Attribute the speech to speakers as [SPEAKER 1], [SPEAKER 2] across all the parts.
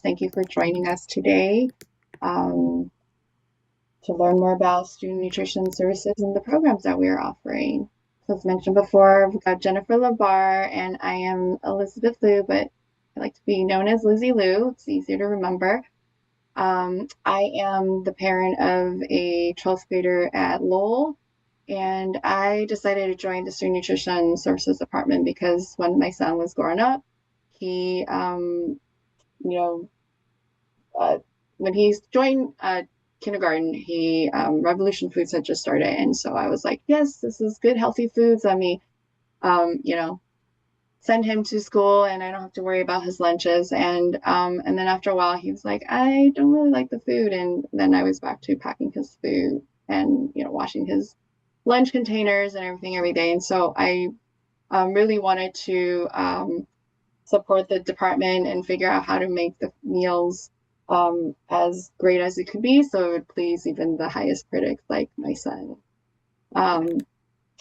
[SPEAKER 1] Thank you for joining us today um, to learn more about student nutrition services and the programs that we are offering. So as mentioned before, we've got Jennifer Labar, and I am Elizabeth Liu, but I like to be known as Lizzie Liu. It's easier to remember. I am the parent of a 12th grader at Lowell, and I decided to join the Student Nutrition Services Department because when my son was growing up, he, you know, uh, when he joined kindergarten, he Revolution Foods had just started, and so I was like, yes, this is good, healthy foods. Let me, you know, send him to school, and I don't have to worry about his lunches. And then after a while, he was like, I don't really like the food, and then I was back to packing his food and washing his lunch containers and everything every day. And so I really wanted to support the department and figure out how to make the meals as great as it could be so it would please even the highest critics like my son.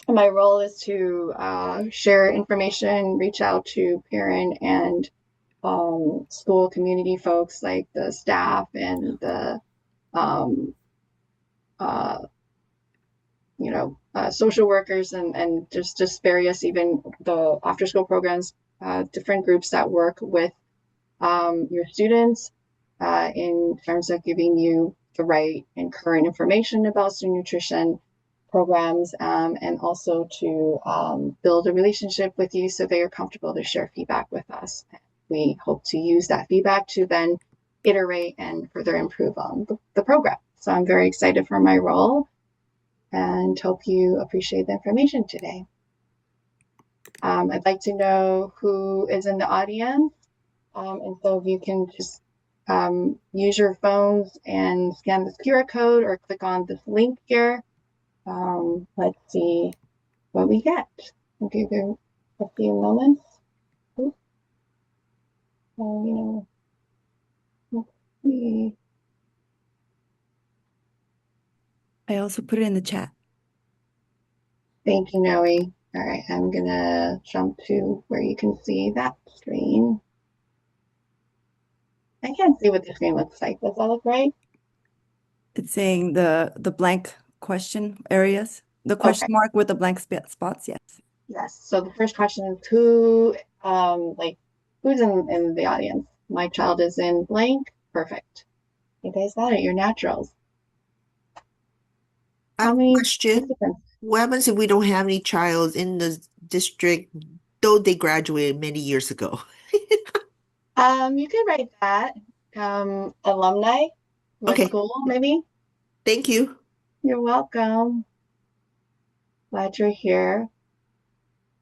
[SPEAKER 1] My role is to share information, reach out to parent and school community folks like the staff and the um, uh, social workers and just various even the after school programs, different groups that work with your students in terms of giving you the right and current information about student nutrition programs, and also to build a relationship with you so they are comfortable to share feedback with us. We hope to use that feedback to then iterate and further improve on the program. So I'm very excited for my role and hope you appreciate the information today. I'd like to know who is in the audience. And so if you can just use your phones and scan this QR code or click on this link here. Let's see what we get. I'll give you a few moments. Oops. Let's see.
[SPEAKER 2] I also put it in the chat.
[SPEAKER 1] Thank you, Noe. All right, I'm gonna jump to where you can see that screen. I can't see what the screen looks like. Does that look right?
[SPEAKER 2] It's saying the blank question areas, the question
[SPEAKER 1] Okay.
[SPEAKER 2] mark with the blank spots. Yes.
[SPEAKER 1] Yes. So the first question is who, who's in the audience? My child is in blank. Perfect. You guys got it. You're naturals.
[SPEAKER 3] I
[SPEAKER 1] How
[SPEAKER 3] have a
[SPEAKER 1] many
[SPEAKER 3] question.
[SPEAKER 1] participants?
[SPEAKER 3] What happens if we don't have any child in the district, though they graduated many years ago?
[SPEAKER 1] You could write that. Alumni. What
[SPEAKER 3] Okay,
[SPEAKER 1] school, maybe?
[SPEAKER 3] thank you.
[SPEAKER 1] You're welcome. Glad you're here.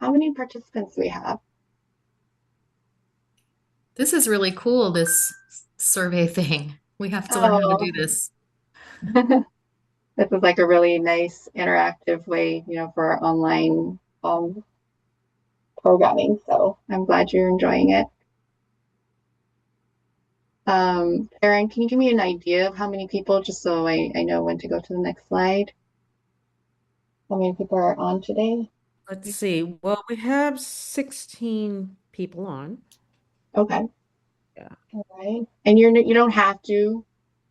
[SPEAKER 1] How many participants do we have?
[SPEAKER 4] This is really cool, this survey thing. We have to learn how to
[SPEAKER 1] Oh,
[SPEAKER 4] do this.
[SPEAKER 1] this is like a really nice interactive way, for our online programming. So I'm glad you're enjoying it. Erin, can you give me an idea of how many people, just so I know when to go to the next slide? How many people are on today?
[SPEAKER 5] Let's see. Well, we have 16 people on.
[SPEAKER 1] Okay.
[SPEAKER 5] Yeah.
[SPEAKER 1] All right. And you don't have to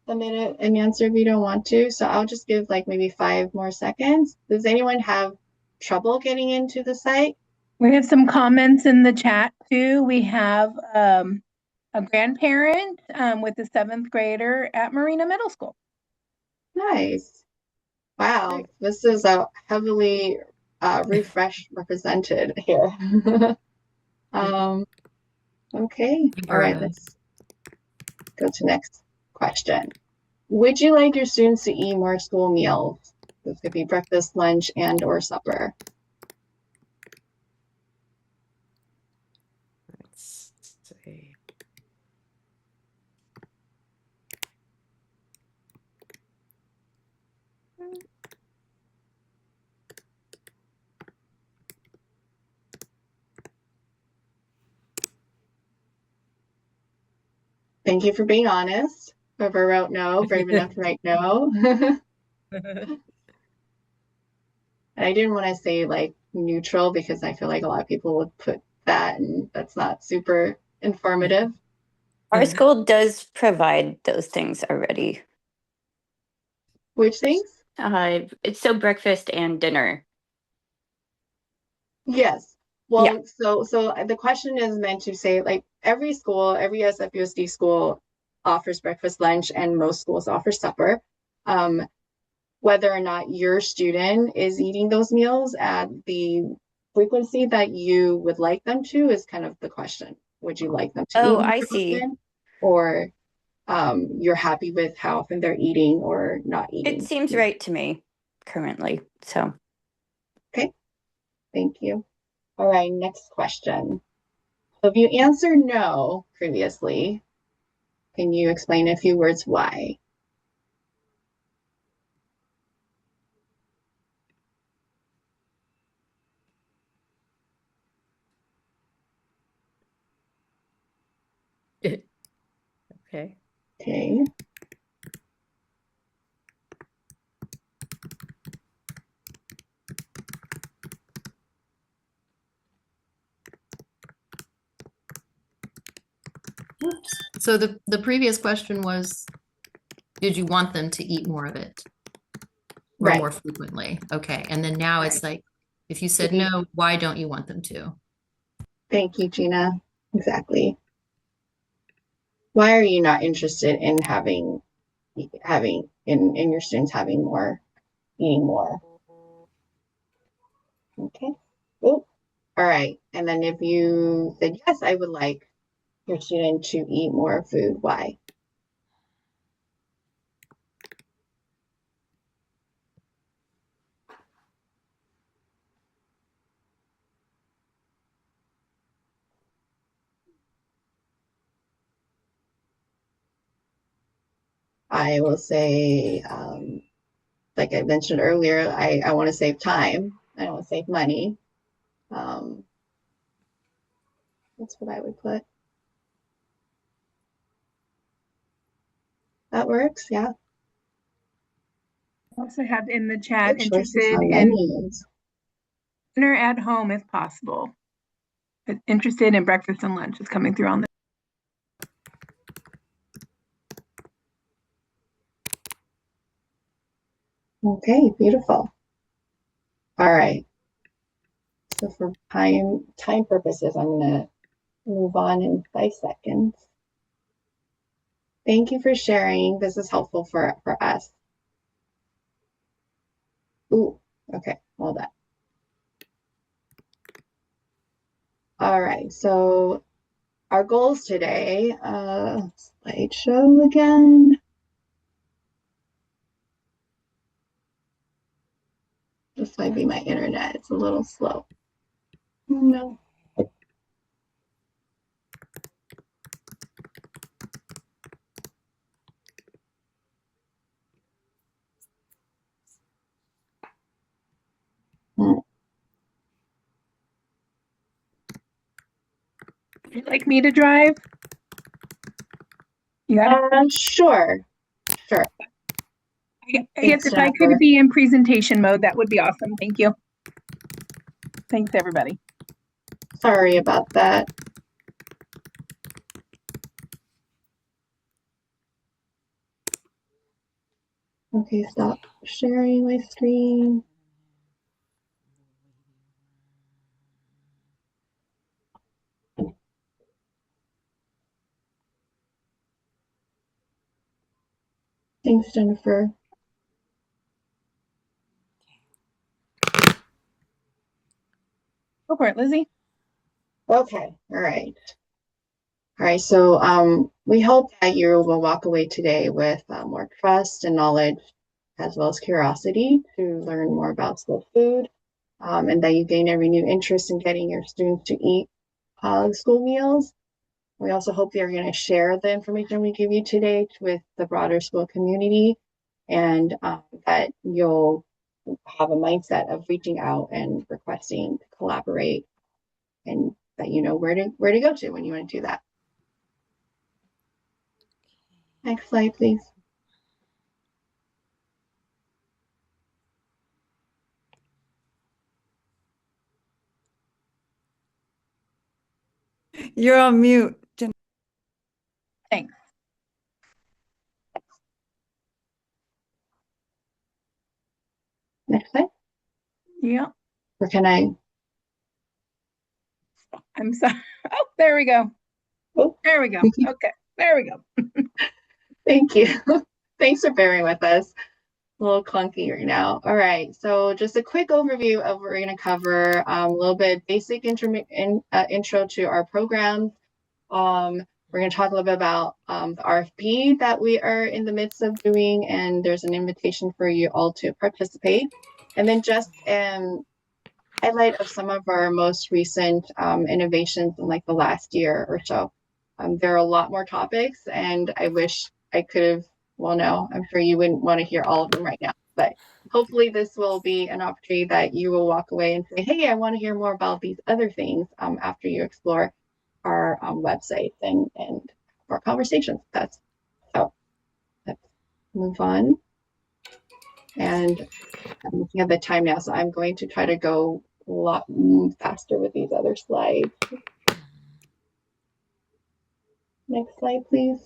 [SPEAKER 1] submit an answer if you don't want to. So I'll just give like maybe 5 more seconds. Does anyone have trouble getting into the site?
[SPEAKER 6] We have some comments in the chat too. We have a grandparent with a 7th grader at Marina Middle School.
[SPEAKER 1] Nice. Wow. This is a heavily refreshed represented here. Okay. All right. Let's go to next question. Would you like your students to eat more school meals? This could be breakfast, lunch, and or supper.
[SPEAKER 5] Let's see.
[SPEAKER 1] Thank you for being honest. Whoever wrote no, brave enough to write no. And I didn't want to say like neutral because I feel like a lot of people would put that and that's not super informative.
[SPEAKER 7] Our
[SPEAKER 4] And
[SPEAKER 7] school does provide those things already.
[SPEAKER 1] Which things?
[SPEAKER 7] It's so breakfast and dinner.
[SPEAKER 1] Yes.
[SPEAKER 7] Yeah.
[SPEAKER 1] Well, so the question is meant to say like every school, every SFUSD school offers breakfast, lunch, and most schools offer supper. Um, whether or not your student is eating those meals at the frequency that you would like them to is kind of the question. Would you like them to eat
[SPEAKER 7] Oh,
[SPEAKER 1] more
[SPEAKER 7] I see.
[SPEAKER 1] often, or you're happy with how often they're eating or not
[SPEAKER 7] It
[SPEAKER 1] eating?
[SPEAKER 7] seems right to me currently. So,
[SPEAKER 1] Okay, thank you. All right, next question. So if you answered no previously, can you explain in a few words why?
[SPEAKER 5] Okay.
[SPEAKER 1] Okay.
[SPEAKER 4] so the previous question was, did you want them to eat more of it or
[SPEAKER 1] Right.
[SPEAKER 4] more frequently? Okay. And then now
[SPEAKER 1] Right.
[SPEAKER 4] it's like, if you said no, why don't you want them to?
[SPEAKER 1] Thank you, Gina. Exactly. Why are you not interested in in your students having more, eating more? Okay. Oh, all right. And then if you said yes, I would like your student to eat more food, why? I will say, like I mentioned earlier, I want to save time. I want to save money. Um, that's what I would put. That works, yeah.
[SPEAKER 6] Also have in the chat
[SPEAKER 1] Good choices
[SPEAKER 6] interested
[SPEAKER 1] on
[SPEAKER 6] in
[SPEAKER 1] menus.
[SPEAKER 6] dinner at home if possible. But interested in breakfast and lunch is coming through on the.
[SPEAKER 1] Okay, beautiful. All right. So for time purposes, I'm gonna move on in 5 seconds. Thank you for sharing. This is helpful for us. Ooh, okay, hold on. All right, so our goals today, slideshow again. This might be my internet. It's a little slow. No.
[SPEAKER 6] Would you like me to drive? Yeah.
[SPEAKER 1] Sure.
[SPEAKER 6] I guess
[SPEAKER 1] Thanks,
[SPEAKER 6] if I
[SPEAKER 1] Jennifer.
[SPEAKER 6] could be in presentation mode, that would be awesome. Thank you. Thanks, everybody.
[SPEAKER 1] Sorry about that. Okay, stop sharing my screen. Thanks, Jennifer.
[SPEAKER 6] Go for it, Lizzie.
[SPEAKER 1] Okay, all right. All right, so we hope that you will walk away today with more trust and knowledge, as well as curiosity to learn more about school food, and that you gain a renewed interest in getting your students to eat school meals. We also hope you're going to share the information we give you today with the broader school community, and that you'll have a mindset of reaching out and requesting to collaborate, and that you know where to go to when you want to do that. Next slide, please.
[SPEAKER 2] You're on mute.
[SPEAKER 6] Thanks.
[SPEAKER 1] Next slide.
[SPEAKER 6] Yeah,
[SPEAKER 1] Or can I?
[SPEAKER 6] I'm sorry. Oh, there we go.
[SPEAKER 1] Oh,
[SPEAKER 6] There we go. Okay, there we go.
[SPEAKER 1] thank you. Thanks for bearing with us. A little clunky right now. All right, so just a quick overview of what we're going to cover. A little bit basic intro to our program. We're going to talk a little bit about the RFP that we are in the midst of doing, and there's an invitation for you all to participate. And then just highlight of some of our most recent innovations in like the last year or so. There are a lot more topics, and I wish I could have, well, no, I'm sure you wouldn't want to hear all of them right now, but hopefully this will be an opportunity that you will walk away and say, hey, I want to hear more about these other things after you explore our website and our conversations. That's so. Let's move on. And I'm looking at the time now, so I'm going to try to go a lot faster with these other slides. Next slide, please.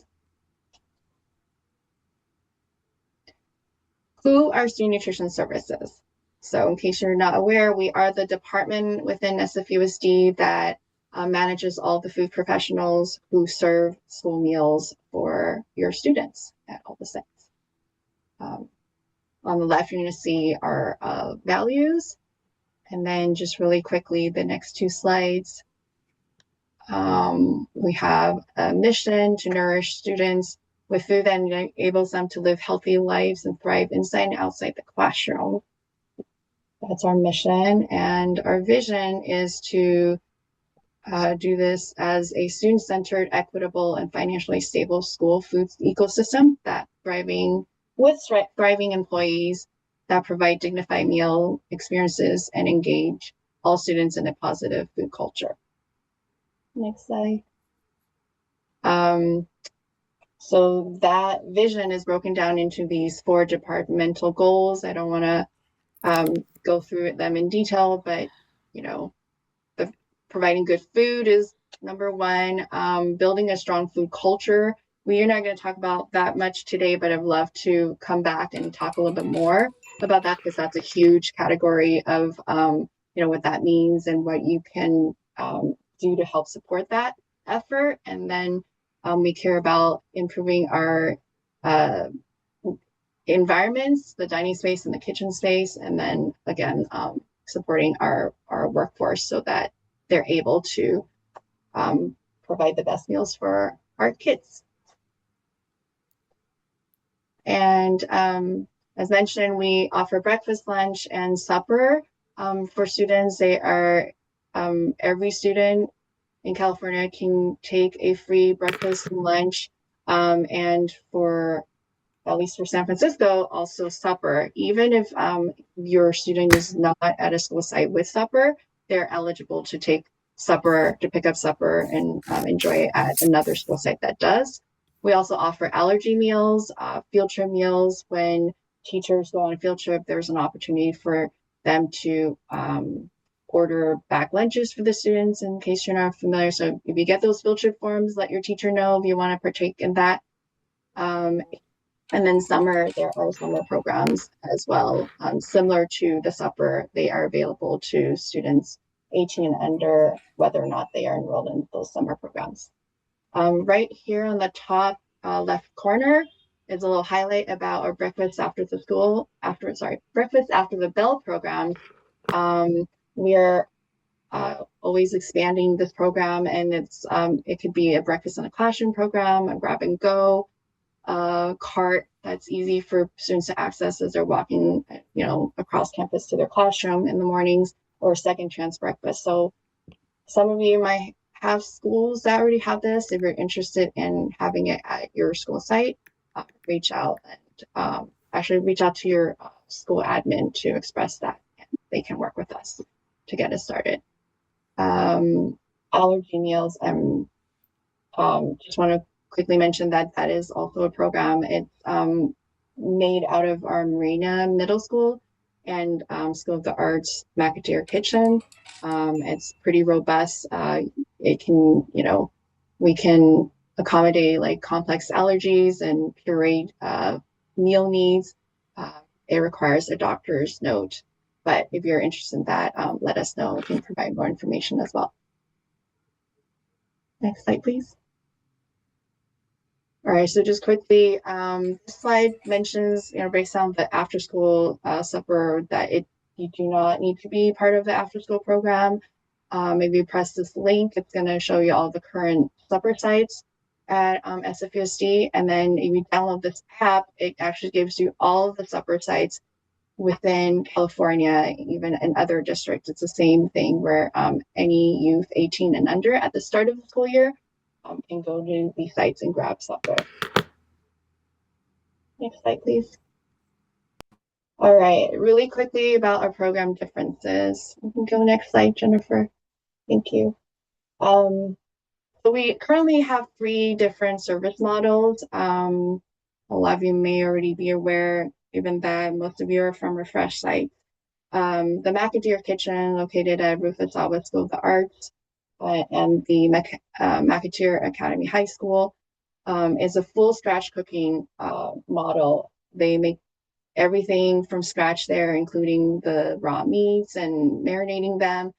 [SPEAKER 1] Who are Student Nutrition Services? So in case you're not aware, we are the department within SFUSD that manages all the food professionals who serve school meals for your students at all the sites. On the left, you're going to see our values. And then just really quickly, the next two slides. We have a mission to nourish students with food that enables them to live healthy lives and thrive inside and outside the classroom. That's our mission. And our vision is to do this as a student-centered, equitable, and financially stable school food ecosystem that thriving employees that provide dignified meal experiences and engage all students in a positive food culture. Next slide. So that vision is broken down into these 4 departmental goals. I don't want to go through them in detail, but you know, providing good food is number 1. Building a strong food culture. We are not going to talk about that much today, but I'd love to come back and talk a little bit more about that because that's a huge category of you know, what that means and what you can do to help support that effort. And then we care about improving our environments, the dining space and the kitchen space, and then again supporting our workforce so that they're able to provide the best meals for our kids. And as mentioned, we offer breakfast, lunch, and supper for students. They are every student in California can take a free breakfast and lunch, and for at least for San Francisco, also supper. Even if your student is not at a school site with supper, they're eligible to take supper, to pick up supper and enjoy it at another school site that does. We also offer allergy meals, field trip meals. When teachers go on a field trip, there's an opportunity for them to order back lunches for the students in case you're not familiar. So if you get those field trip forms, let your teacher know if you want to partake in that. And then summer, there are summer programs as well. Similar to the supper, they are available to students 18 and under, whether or not they are enrolled in those summer programs. Right here on the top left corner is a little highlight about our breakfast after the bell program. We are always expanding this program, and it could be a breakfast in a classroom program, a grab and go cart that's easy for students to access as they're walking, you know, across campus to their classroom in the mornings, or second chance breakfast. So some of you might have schools that already have this. If you're interested in having it at your school site, reach out and actually reach out to your school admin to express that, and they can work with us to get us started. Allergy meals, just want to quickly mention that that is also a program. It's made out of our Marina Middle School and School of the Arts Macatier Kitchen. It's pretty robust. It can, you know, we can accommodate like complex allergies and pureed meal needs. It requires a doctor's note. But if you're interested in that, let us know. We can provide more information as well. Next slide, please. All right, so just quickly, this slide mentions, based on the after-school supper, that you do not need to be part of the after-school program. If you press this link, it's going to show you all the current supper sites at SFUSD, and then if you download this app, it actually gives you all of the supper sites within California, even in other districts. It's the same thing where any youth 18 and under at the start of the school year can go to these sites and grab supper. Next slide, please. All right, really quickly about our program differences. You can go next slide, Jennifer. Thank you. So we currently have 3 different service models. A lot of you may already be aware, given that most of you are from Refresh sites. The McAteer Kitchen, located at Rufus Awa School of the Arts, and the McAteer Academy High School, is a full scratch cooking model. They make everything from scratch there, including the raw meats and marinating them.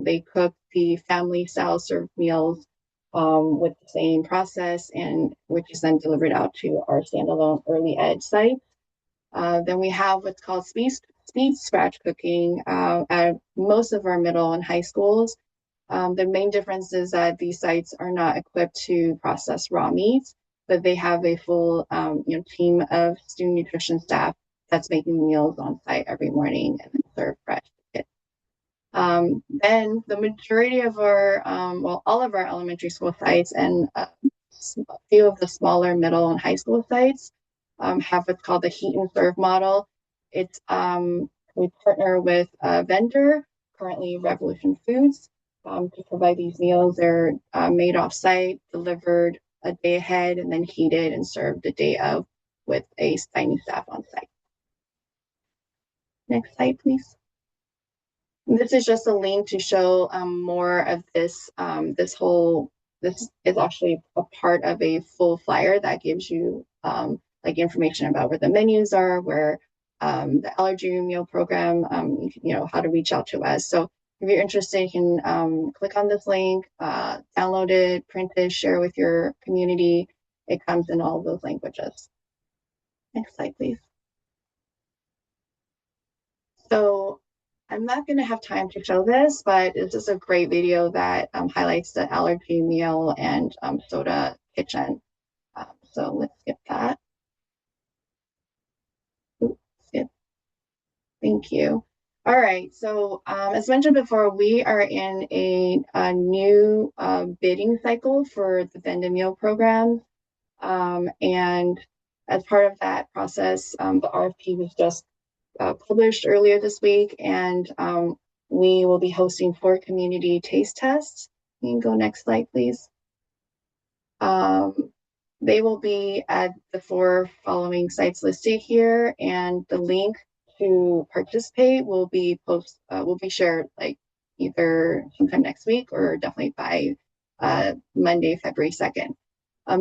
[SPEAKER 1] They cook the family style served meals with the same process, and which is then delivered out to our standalone early ed sites. Then we have what's called speed scratch cooking at most of our middle and high schools. The main difference is that these sites are not equipped to process raw meats, but they have a full team of student nutrition staff that's making meals on site every morning and then serve fresh to kids. Then the majority of our, all of our elementary school sites and a few of the smaller middle and high school sites have what's called the heat and serve model. It's we partner with a vendor, currently Revolution Foods, to provide these meals. They're made off-site, delivered a day ahead, and then heated and served the day of with a tiny staff on site. Next slide, please. This is just a link to show more of this. This is actually a part of a full flyer that gives you like information about where the menus are, where the allergy meal program, how to reach out to us. So if you're interested, you can click on this link, download it, print it, share with your community. It comes in all of those languages. Next slide, please. So I'm not going to have time to show this, but this is a great video that highlights the allergy meal and soda kitchen. So let's skip that. Oops, skip. Thank you. All right, so as mentioned before, we are in a new bidding cycle for the vendor meal program. And as part of that process, the RFP was just published earlier this week, and we will be hosting 4 community taste tests. You can go next slide, please. They will be at the 4 following sites listed here, and the link to participate will be shared like either sometime next week or definitely by Monday, February 2nd.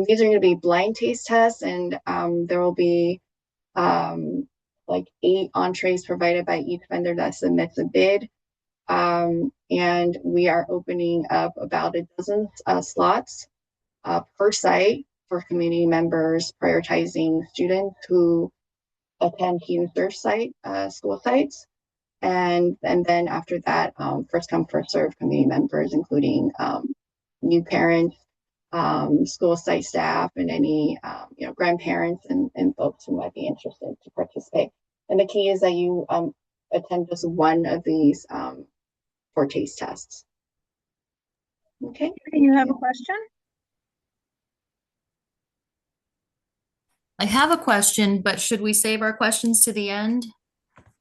[SPEAKER 1] These are going to be blind taste tests, and there will be like 8 entrees provided by each vendor that submits a bid. And we are opening up about a dozen slots per site for community members, prioritizing students who attend heat and serve site school sites. And then after that, first come, first serve community members, including new parents, school site staff, and any grandparents and folks who might be interested to participate. And the key is that you attend just one of these 4 taste tests. Okay.
[SPEAKER 6] You have a question?
[SPEAKER 4] I have a question, but should we save our questions to the end?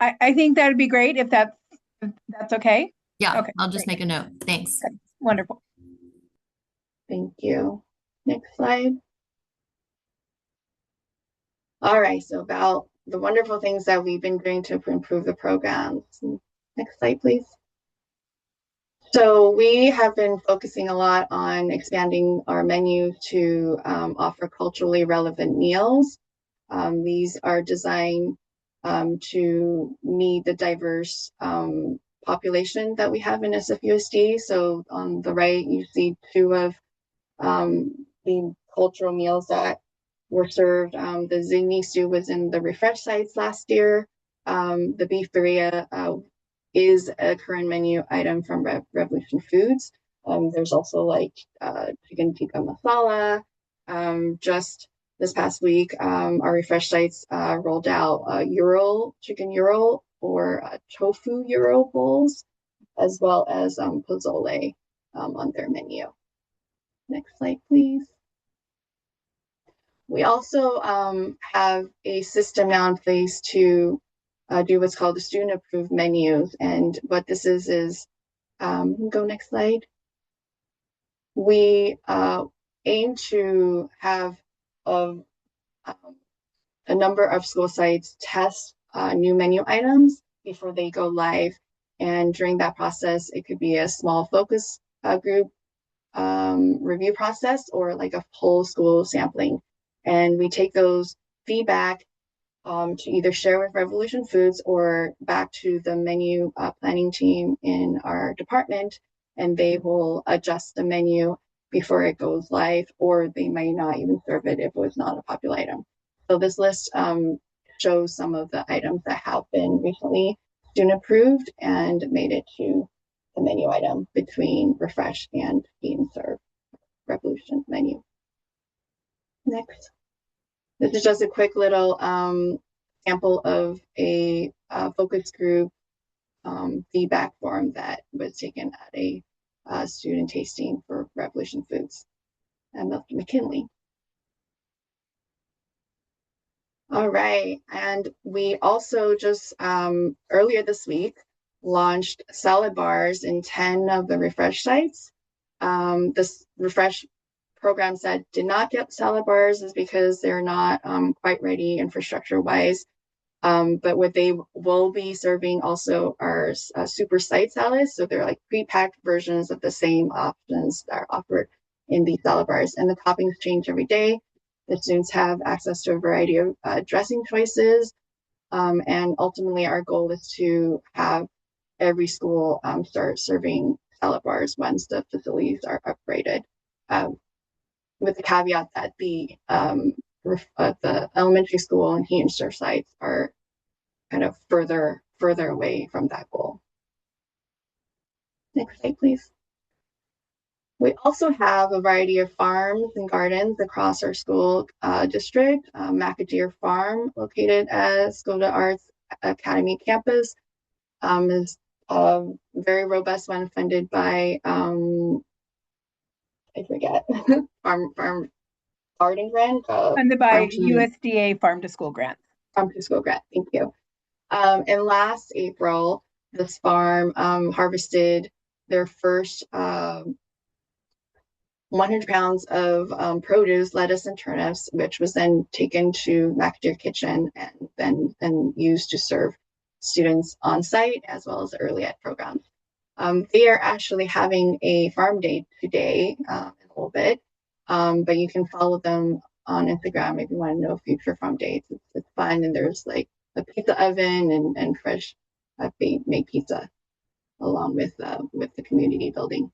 [SPEAKER 6] I think that'd be great if that's okay.
[SPEAKER 4] Yeah,
[SPEAKER 6] Okay,
[SPEAKER 4] I'll just
[SPEAKER 6] great.
[SPEAKER 4] make a note. Thanks.
[SPEAKER 6] Okay, wonderful.
[SPEAKER 1] Thank you. Next slide. All right, so about the wonderful things that we've been doing to improve the programs. Next slide, please. So we have been focusing a lot on expanding our menu to offer culturally relevant meals. These are designed to meet the diverse population that we have in SFUSD. So on the right, you see two of the cultural meals that were served. The zingni stew was in the refresh sites last year. The beef birria is a current menu item from Revolution Foods. There's also like chicken tikka masala. Just this past week, our refresh sites rolled out chicken Ural or tofu Ural bowls, as well as pozole on their menu. Next slide, please. We also have a system now in place to do what's called the student approved menus. And what this is go next slide. We aim to have a number of school sites test new menu items before they go live. And during that process, it could be a small focus group review process or like a whole school sampling. And we take those feedback to either share with Revolution Foods or back to the menu planning team in our department, and they will adjust the menu before it goes live, or they might not even serve it if it was not a popular item. So this list shows some of the items that have been recently student approved and made it to the menu item between refresh and eat and serve Revolution menu. Next. This is just a quick little sample of a focus group feedback form that was taken at a student tasting for Revolution Foods at McKinley. All right, and we also just earlier this week launched salad bars in 10 of the refresh sites. This refresh programs that did not get salad bars is because they're not quite ready infrastructure wise. But what they will be serving also are super site salads. So they're like pre-packed versions of the same options that are offered in the salad bars. And the toppings change every day. The students have access to a variety of dressing choices. And ultimately our goal is to have every school start serving salad bars once the facilities are upgraded. With the caveat that the elementary school and heat and serve sites are kind of further away from that goal. Next slide, please. We also have a variety of farms and gardens across our school district. McAdeer Farm, located at Skoda Arts Academy campus, is a very robust one funded by I forget farm garden grant.
[SPEAKER 6] Funded by USDA Farm to School grant.
[SPEAKER 1] Farm to School grant. Thank you. And last April, this farm harvested their first 100 pounds of produce, lettuce, and turnips, which was then taken to McAdeer Kitchen and then used to serve students on site as well as early ed programs. They are actually having a farm day today in a little bit, but you can follow them on Instagram if you want to know future farm days. It's fun, and there's like a pizza oven and fresh made pizza along with the community building.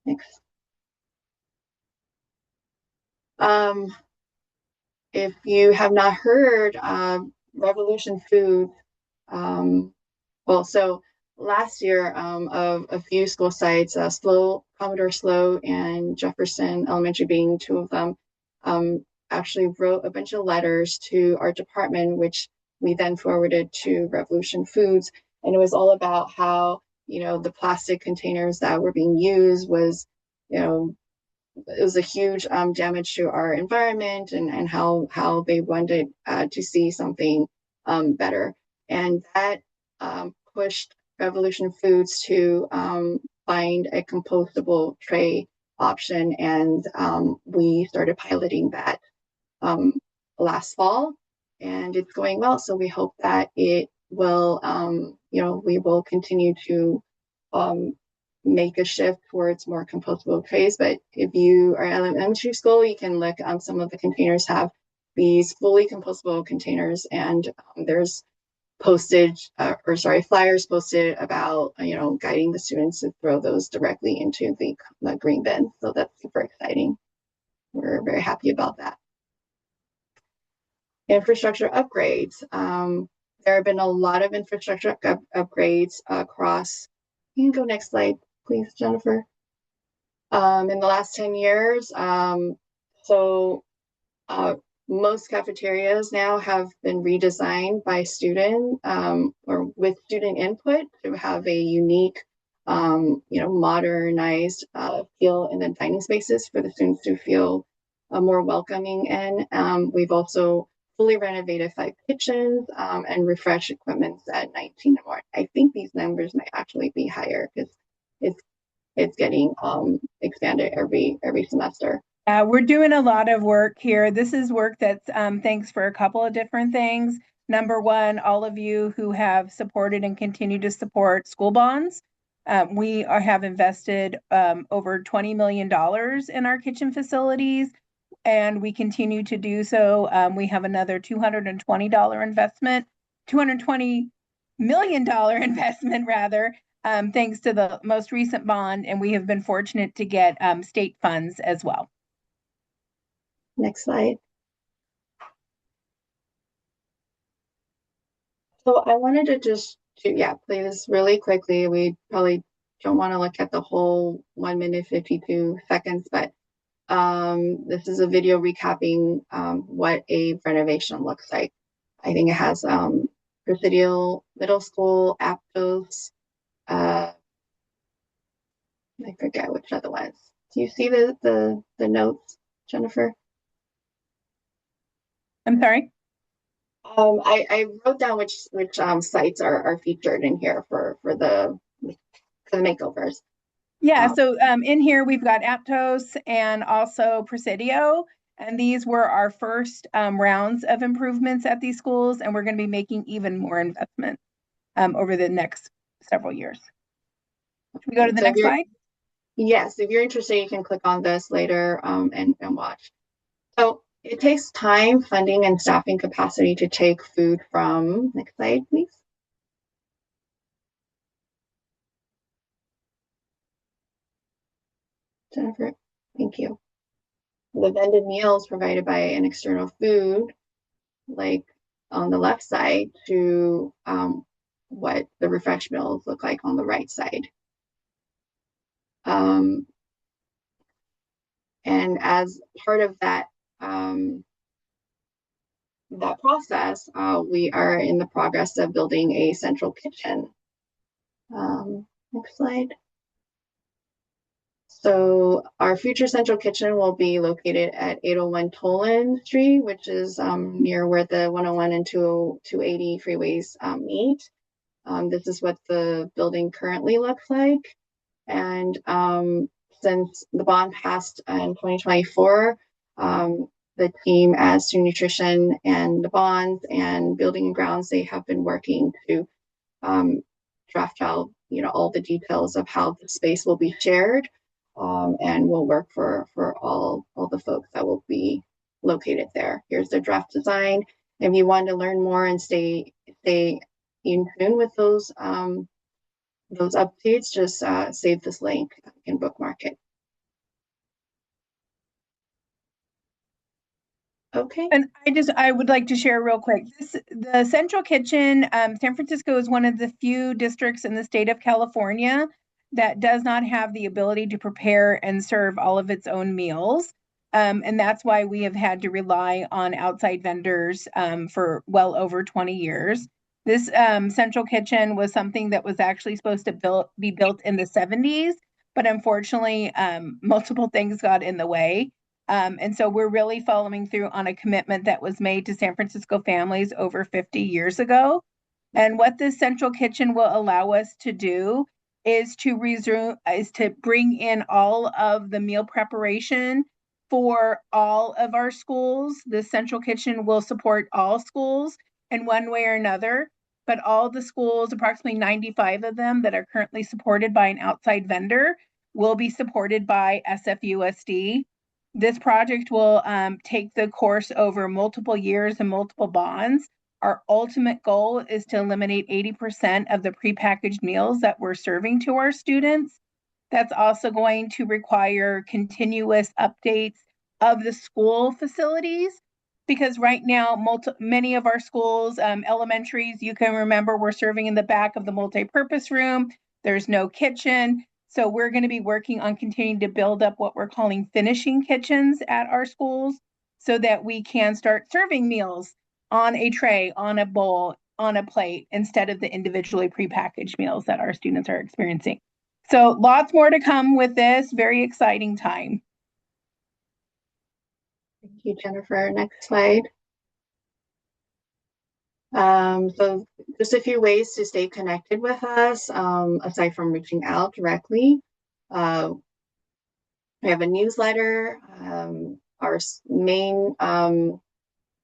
[SPEAKER 1] Next. If you have not heard, Revolution Foods, so last year of a few school sites, Commodore Slow and Jefferson Elementary being two of them, actually wrote a bunch of letters to our department, which we then forwarded to Revolution Foods. And it was all about how, the plastic containers that were being used was, it was a huge damage to our environment and how they wanted to see something better. And that pushed Revolution Foods to find a compostable tray option. And we started piloting that last fall, and it's going well. So we hope that it will, we will continue to make a shift towards more compostable trays. But if you are at elementary school, you can look, some of the containers have these fully compostable containers, and there's flyers posted about, guiding the students to throw those directly into the green bin. So that's super exciting. We're very happy about that. Infrastructure upgrades. There have been a lot of infrastructure upgrades across. You can go next slide, please, Jennifer. In the last 10 years, most cafeterias now have been redesigned by student or with student input to have a unique, modernized feel in the dining spaces for the students to feel more welcoming in. We've also fully renovated 5 kitchens and refreshed equipment at 19 more. I think these numbers might actually be higher because it's getting expanded every semester.
[SPEAKER 6] We're doing a lot of work here. This is work that's thanks for a couple of different things. Number one, all of you who have supported and continue to support school bonds. We have invested over $20 million in our kitchen facilities, and we continue to do so. We have another $220 million investment rather, thanks to the most recent bond, and we have been fortunate to get state funds as well.
[SPEAKER 1] Next slide. So I wanted to just play this really quickly. We probably don't want to look at the whole 1 minute 52 seconds, but this is a video recapping what a renovation looks like. I think it has Presidio Middle School, Aptos, I forget which other ones. Do you see the notes, Jennifer?
[SPEAKER 6] I'm sorry?
[SPEAKER 1] I wrote down which sites are featured in here for the makeovers.
[SPEAKER 6] Yeah, so in here we've got Aptos and also Presidio, and these were our first rounds of improvements at these schools, and we're going to be making even more investment over the next several years. Should we go to the next slide?
[SPEAKER 1] Yes, if you're interested, you can click on this later and watch. So it takes time, funding, and staffing capacity to take food from, next slide, please. Jennifer, thank you. The vended meals provided by an external food, like on the left side, to what the refresh meals look like on the right side. And as part of that, that process, we are in the progress of building a central kitchen. Next slide. So our future central kitchen will be located at 801 Toland Street, which is near where the 101 and 280 freeways meet. This is what the building currently looks like. And since the bond passed in 2024, the team at Student Nutrition and the bonds and building and grounds, they have been working to draft out, all the details of how the space will be shared, and will work for all the folks that will be located there. Here's the draft design. If you want to learn more and stay in tune with those updates, just save this link and bookmark it. Okay.
[SPEAKER 6] And I would like to share real quick. The Central Kitchen, San Francisco is one of the few districts in the state of California that does not have the ability to prepare and serve all of its own meals. And that's why we have had to rely on outside vendors for well over 20 years. This Central Kitchen was something that was actually supposed to be built in the 70s, but unfortunately, multiple things got in the way. And so we're really following through on a commitment that was made to San Francisco families over 50 years ago. And what this central kitchen will allow us to do is to bring in all of the meal preparation for all of our schools. The central kitchen will support all schools in one way or another. but all the schools, approximately 95 of them that are currently supported by an outside vendor, will be supported by SFUSD. This project will take the course over multiple years and multiple bonds. Our ultimate goal is to eliminate 80% of the prepackaged meals that we're serving to our students. That's also going to require continuous updates of the school facilities, because right now, many of our schools, elementaries, you can remember, we're serving in the back of the multi-purpose room. There's no kitchen. So we're going to be working on continuing to build up what we're calling finishing kitchens at our schools so that we can start serving meals on a tray, on a bowl, on a plate, instead of the individually prepackaged meals that our students are experiencing. So lots more to come with this. Very exciting time.
[SPEAKER 1] Thank you, Jennifer. Next slide. So just a few ways to stay connected with us, aside from reaching out directly. We have a newsletter. Our main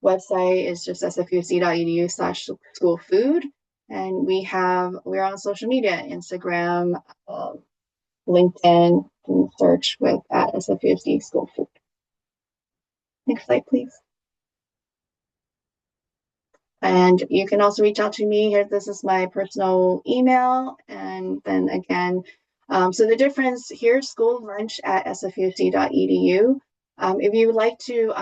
[SPEAKER 1] website is just sfusd.edu/schoolfood. And we're on social media, Instagram, LinkedIn, and search with at SFUSD School Food. Next slide, please. And you can also reach out to me here. This is my personal email. And then again, so the difference here, school lunch at sfusd.edu. If you would like to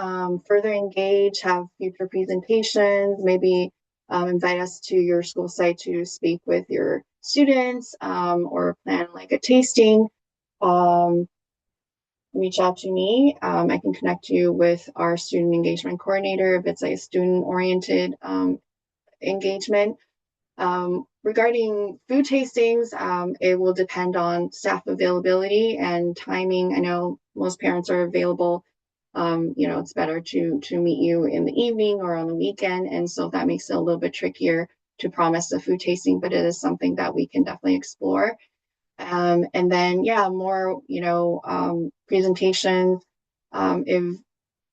[SPEAKER 1] further engage, have future presentations, maybe invite us to your school site to speak with your students, or plan like a tasting, reach out to me. I can connect you with our student engagement coordinator if it's a student-oriented engagement. Regarding food tastings, it will depend on staff availability and timing. I know most parents are available. It's better to meet you in the evening or on the weekend, and so that makes it a little bit trickier to promise a food tasting, but it is something that we can definitely explore. And then, more, presentations.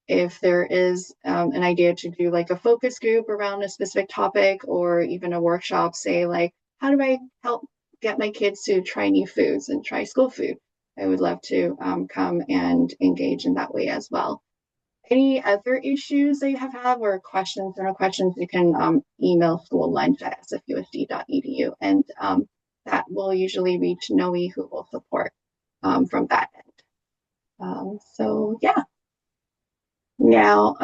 [SPEAKER 1] If there is an idea to do like a focus group around a specific topic, or even a workshop, say like, how do I help get my kids to try new foods and try school food? I would love to come and engage in that way as well. Any other issues that you have or questions, you can email schoollunch@sfusd.edu, and that will usually reach Noe, who will support from that end. Now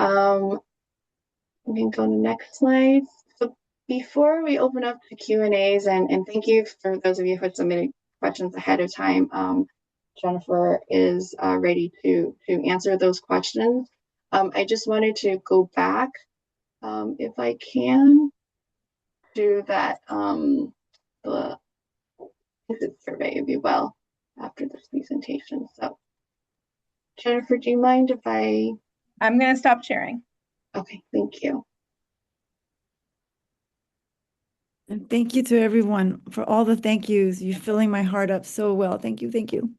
[SPEAKER 1] we can go to the next slide. So before we open up to Q&As, and thank you for those of you who had submitted questions ahead of time. Jennifer is ready to answer those questions. I just wanted to go back, if I can, to that the exit survey, if you will, after this presentation. So Jennifer, do you mind if I'm
[SPEAKER 6] going to stop sharing.
[SPEAKER 1] Okay, thank you.
[SPEAKER 2] And thank you to everyone for all the thank yous. You're filling my heart up so well. Thank you. Thank you.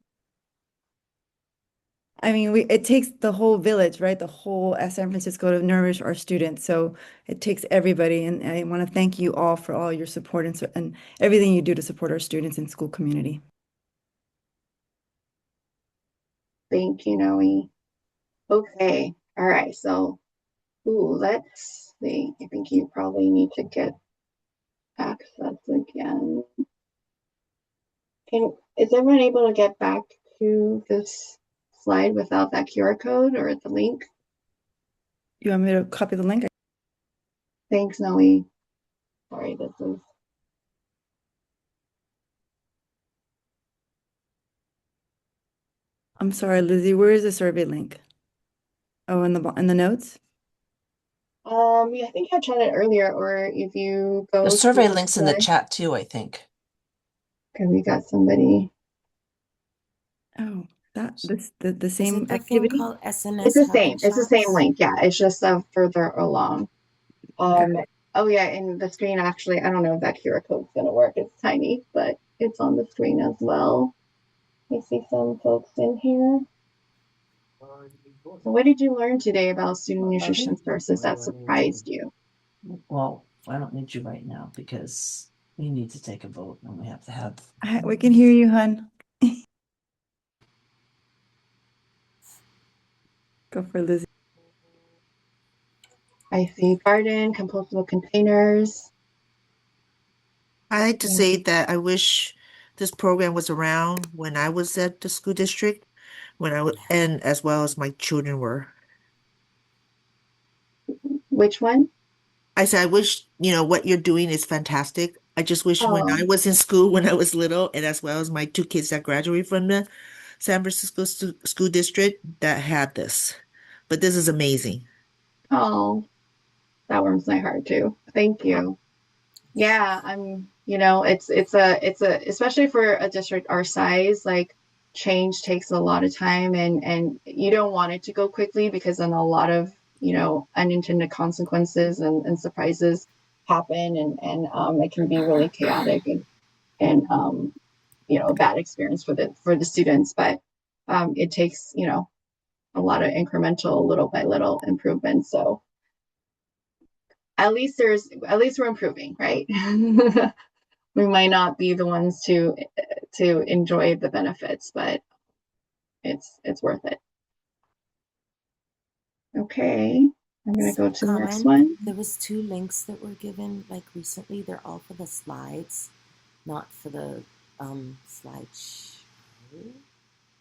[SPEAKER 2] I mean, it takes the whole village, right? The whole San Francisco to nourish our students. So it takes everybody. And I want to thank you all for all your support and everything you do to support our students and school community.
[SPEAKER 1] Thank you, Noe. Okay, all right. So, let's see. I think you probably need to get access again. Is everyone able to get back to this slide without that QR code or the link?
[SPEAKER 2] You want me to copy the link?
[SPEAKER 1] Thanks, Noe. Sorry, this is.
[SPEAKER 2] I'm sorry, Lizzie, where is the survey link? Oh, in the notes?
[SPEAKER 1] I think I tried it earlier, or if you go
[SPEAKER 8] The survey
[SPEAKER 1] to
[SPEAKER 8] link's in the chat too, I think.
[SPEAKER 1] Okay, we got somebody.
[SPEAKER 2] Oh, the
[SPEAKER 9] Is
[SPEAKER 2] same
[SPEAKER 9] it the thing
[SPEAKER 2] activity?
[SPEAKER 9] called SNS
[SPEAKER 1] It's the
[SPEAKER 9] Health
[SPEAKER 1] same.
[SPEAKER 9] and
[SPEAKER 1] It's the same
[SPEAKER 9] Shops?
[SPEAKER 1] link. Yeah, it's just further along.
[SPEAKER 2] Okay.
[SPEAKER 1] Oh yeah, in the screen actually, I don't know if that QR code is gonna work. It's tiny, but it's on the screen as well. I see some folks in here. So what did you learn today about student nutrition sources that surprised you?
[SPEAKER 8] Well, I don't need you right now because we need to take a vote and we have to have.
[SPEAKER 2] We can hear you, hun. Go for Lizzie.
[SPEAKER 1] I see garden, compostable containers.
[SPEAKER 3] I like to
[SPEAKER 1] Yeah.
[SPEAKER 3] say that I wish this program was around when I was at the school district, and as well as my children were.
[SPEAKER 1] Which one?
[SPEAKER 3] I said, I wish, what you're doing is fantastic. I just wish when I
[SPEAKER 1] Oh,
[SPEAKER 3] was in school, when I was little, and as well as my two kids that graduated from the San Francisco School District that had this. But this is amazing.
[SPEAKER 1] oh, that warms my heart too. Thank you. Yeah, it's a especially for a district our size, like change takes a lot of time and you don't want it to go quickly because then a lot of, unintended consequences and surprises happen and it can be really chaotic and a bad experience for the students. But it takes, a lot of incremental little by little improvements. So at least we're improving, right? We might not be the ones to enjoy the benefits, but it's worth it. Okay, I'm gonna go to the next one.
[SPEAKER 9] There was 2 links that were given like recently. They're all for the slides, not for the slideshow.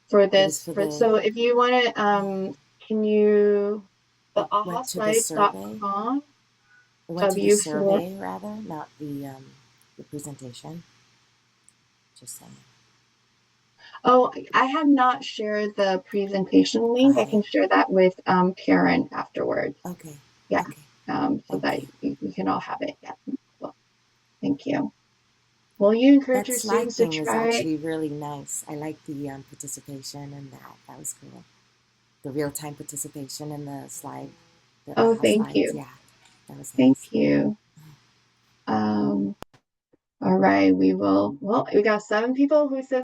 [SPEAKER 1] For
[SPEAKER 9] It was
[SPEAKER 1] this,
[SPEAKER 9] for the
[SPEAKER 1] so if you want to, can you the
[SPEAKER 9] went to the survey.
[SPEAKER 1] ahaslides.com
[SPEAKER 9] It went to the
[SPEAKER 1] W for
[SPEAKER 9] survey rather, not the presentation. Just saying.
[SPEAKER 1] oh, I have not shared the presentation link. I can share that with Karen afterwards.
[SPEAKER 9] Okay.
[SPEAKER 1] Yeah.
[SPEAKER 9] Okay.
[SPEAKER 1] So
[SPEAKER 9] Thank
[SPEAKER 1] that
[SPEAKER 9] you.
[SPEAKER 1] you can all have it. Yeah. Well, thank you. Will you encourage
[SPEAKER 9] That
[SPEAKER 1] your
[SPEAKER 9] slide
[SPEAKER 1] students to
[SPEAKER 9] thing was
[SPEAKER 1] try?
[SPEAKER 9] actually really nice. I like the participation and that. That was cool. The real-time participation in the slide. The
[SPEAKER 1] Oh,
[SPEAKER 9] AHA
[SPEAKER 1] thank
[SPEAKER 9] slides.
[SPEAKER 1] you.
[SPEAKER 9] Yeah, that was
[SPEAKER 1] Thank
[SPEAKER 9] nice.
[SPEAKER 1] you. All right, we got 7 people who said